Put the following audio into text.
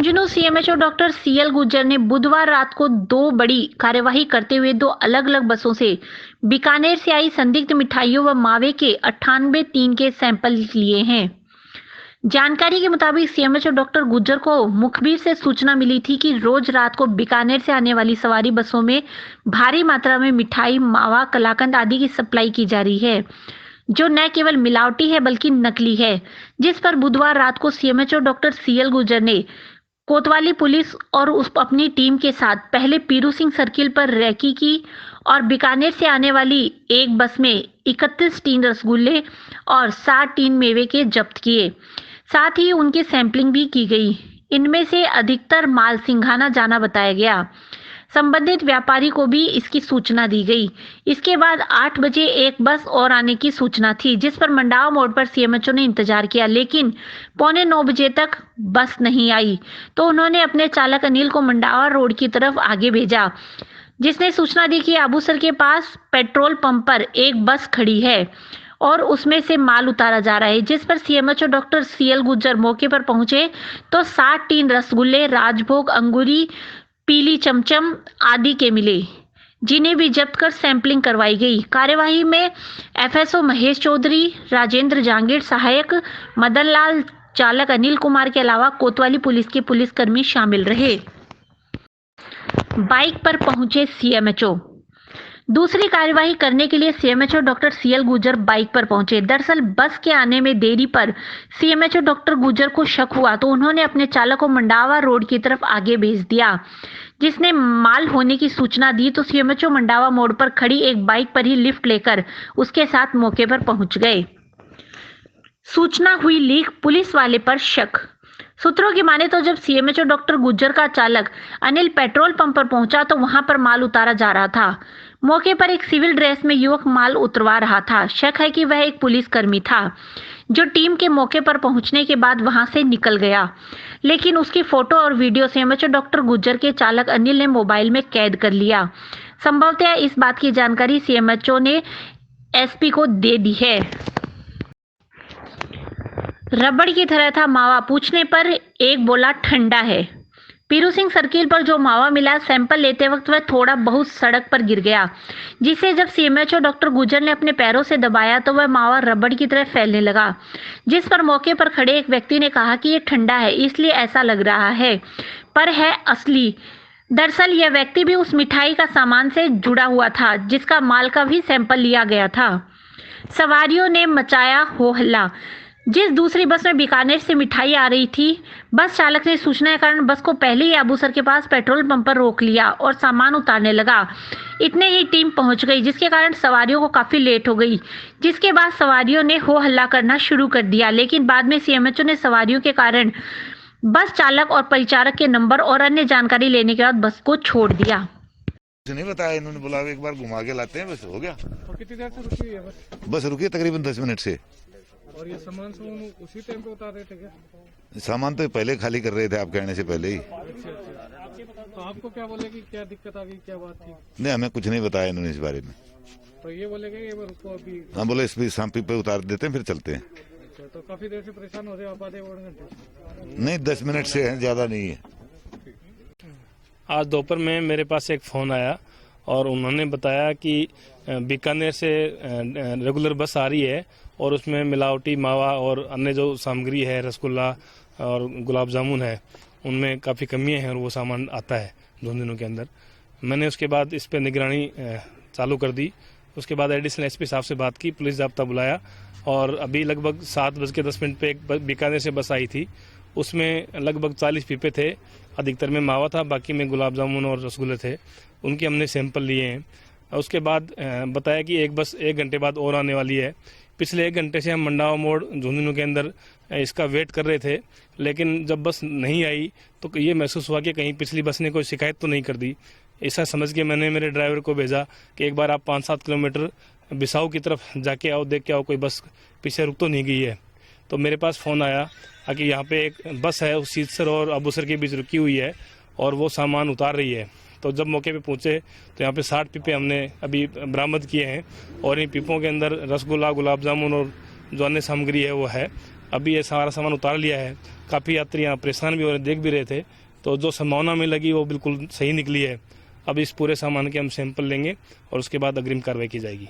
Jhunjhunu CMHO doctor CL Gurjar ने बुधवार रात को दो बड़ी कार्यवाही करते हुए दो अलग-अलग बसों से बीकानेर से आई संदिग्ध मिठाइयों व मावे के 98 टीन के सैंपल लिए हैं। जानकारी के मुताबिक सीएमएचओ डॉक्टर गुर्जर को मुखबिर से सूचना मिली थी कि रोज रात को बीकानेर से आने वाली सवारी बसों में भारी मात्रा में मिठाई, मावा, कलाकंद आदि की सप्लाई की जा रही है, जो न केवल मिलावटी है बल्कि नकली है। जिस पर बुधवार रात को सीएमएचओ डॉक्टर सीएल गुर्जर ने कोतवाली पुलिस और उस अपनी टीम के साथ पहले पीरू सिंह सर्किल पर रेकी की और बीकानेर से आने वाली एक बस में 31 टीन रसगुल्ले और 60 टीन मेवे के जब्त किए। साथ ही उनकी सैंपलिंग भी की गई। इनमें से अधिकतर माल सिंघाना जाना बताया गया। संबंधित व्यापारी को भी इसकी सूचना दी गई। इसके बाद 8 बजे एक बस और आने की सूचना थी, जिस पर मंडावा मोड़ पर सीएमएचओ ने इंतजार किया, लेकिन 8:45 बजे तक बस नहीं आई तो उन्होंने अपने चालक अनिल को मंडावा रोड की तरफ आगे भेजा, जिसने सूचना दी कि आबूसर के पास पेट्रोल पंप पर एक बस खड़ी है और उसमें से माल उतारा जा रहा है। जिस पर सीएमएचओ डॉक्टर सीएल गुर्जर मौके पर पहुंचे तो 60 टीन रसगुल्ले, राजभोग, अंगूरी, पीली चमचम आदि के मिले, जिन्हें भी जब्त कर सैंपलिंग करवाई गई। कार्यवाही में एफएसओ महेश चौधरी, राजेंद्र जांगीर, सहायक मदन लाल, चालक अनिल कुमार के अलावा कोतवाली पुलिस के पुलिसकर्मी शामिल रहे। बाइक पर पहुंचे सीएमएचओ। दूसरी कार्यवाही करने के लिए CMHO doctor CL Gurjar bike पर पहुंचे। दरअसल बस के आने में देरी पर सीएमएचओ डॉक्टर गुर्जर को शक हुआ तो उन्होंने अपने चालक को मंडावा रोड की तरफ आगे भेज दिया, जिसने माल होने की सूचना दी तो सीएमएचओ मंडावा मोड़ पर खड़ी एक बाइक पर ही लिफ्ट लेकर उसके साथ मौके पर पहुंच गए। सूचना हुई लीक, पुलिस वाले पर शक। सूत्रों की माने तो जब सीएमएचओ डॉक्टर गुर्जर का चालक अनिल पेट्रोल पंप पर पहुंचा तो वहां पर माल उतारा जा रहा था। मौके पर एक सिविल ड्रेस में युवक माल उतरवा रहा था। शक है कि वह एक पुलिसकर्मी था, जो टीम के मौके पर पहुंचने के बाद वहां से निकल गया, लेकिन उसकी फोटो और वीडियो सीएमएचओ डॉक्टर गुर्जर के चालक अनिल ने मोबाइल में कैद कर लिया। संभवतः इस बात की जानकारी सीएमएचओ ने एसपी को दे दी है। रबड़ की तरह था मावा, पूछने पर एक बोला ठंडा है। पीरू सिंह सर्किल पर जो मावा मिला, सैंपल लेते वक्त वह थोड़ा बहुत सड़क पर गिर गया, जिसे जब सीएमएचओ डॉक्टर गुर्जर ने अपने पैरों से दबाया तो वह मावा रबड़ की तरह फैलने लगा। जिस पर मौके पर खड़े एक व्यक्ति ने कहा कि यह ठंडा है, इसलिए ऐसा लग रहा है, पर है असली। दरअसल यह व्यक्ति भी उस मिठाई का सामान से जुड़ा हुआ था, जिसका माल का भी सैंपल लिया गया था। सवारियों ने मचाया हो हल्ला। जिस दूसरी बस में बीकानेर से मिठाई आ रही थी, बस चालक ने सूचना के कारण बस को पहले ही आबूसर के पास पेट्रोल पंप पर रोक लिया और सामान उतारने लगा। इतने ही टीम पहुंच गई, जिसके कारण सवारियों को काफी लेट हो गई, जिसके बाद सवारियों ने हो हल्ला करना शुरू कर दिया। लेकिन बाद में सीएमएचओ ने सवारियों के कारण बस चालक और परिचारक के नंबर और अन्य जानकारी लेने के बाद बस को छोड़ दिया। नहीं बताया, इन्होंने बोला एक बार घुमा के लाते हैं, बस हो गया। और कितनी देर से रुकी है बस? बस रुकी तकरीबन 10 मिनट से। और ये सामान उसी टाइम पे उतार रहे थे क्या? सामान तो पहले खाली कर रहे थे, आप कहने से पहले ही। अच्छा। तो आपको क्या बोले कि क्या दिक्कत आ गई, क्या बात थी? नहीं, हमें कुछ नहीं बताया इन्होंने इस बारे में। तो ये बोलेगा ये रुको अभी? हाँ, बोले इस भी सांपी पे उतार देते हैं, फिर चलते हैं। अच्छा, तो काफी देर से परेशान हो रहे हो आप? आधे घंटे? नहीं, 10 मिनट से है, ज्यादा नहीं है। आज दोपहर में मेरे पास एक फ़ोन आया और उन्होंने बताया कि बीकानेर से रेगुलर बस आ रही है और उसमें मिलावटी मावा और अन्य जो सामग्री है, रसगुल्ला और गुलाब जामुन है, उनमें काफ़ी कमियां हैं और वो सामान आता है झुंझुनू के अंदर। मैंने उसके बाद इस पर निगरानी चालू कर दी। उसके बाद एडिशनल एसपी साहब से बात की, पुलिस जाब्ता बुलाया और अभी लगभग 7:10 पे एक बीकानेर से बस आई थी। उसमें लगभग 40 पीपे थे, अधिकतर में मावा था, बाकी में गुलाब जामुन और रसगुल्ले थे। उनके हमने सैंपल लिए हैं। उसके बाद बताया कि एक बस 1 घंटे बाद और आने वाली है। पिछले 1 घंटे से हम मंडावा मोड़ झुंझुनू के अंदर इसका वेट कर रहे थे, लेकिन जब बस नहीं आई तो ये महसूस हुआ कि कहीं पिछली बस ने कोई शिकायत तो नहीं कर दी। ऐसा समझ के मैंने मेरे ड्राइवर को भेजा कि एक बार आप 5-7 किलोमीटर बिसाऊ की तरफ जाके आओ, देख के आओ कोई बस पीछे रुक तो नहीं गई है। तो मेरे पास फ़ोन आया कि यहाँ पे एक बस है, उस सीतसर और अबूसर के बीच रुकी हुई है और वो सामान उतार रही है। तो जब मौके पे पहुँचे तो यहाँ पे 60 पीपे हमने अभी बरामद किए हैं और इन पीपों के अंदर रसगुल्ला, गुलाब जामुन और जो अन्य सामग्री है वो है। अभी ये सारा सामान उतार लिया है काफ़ी यात्री यहाँ परेशान भी हो रहे, देख भी रहे थे। तो जो संभावना में लगी वो बिल्कुल सही निकली है। अब इस पूरे सामान के हम सैंपल लेंगे और उसके बाद अग्रिम कार्रवाई की जाएगी।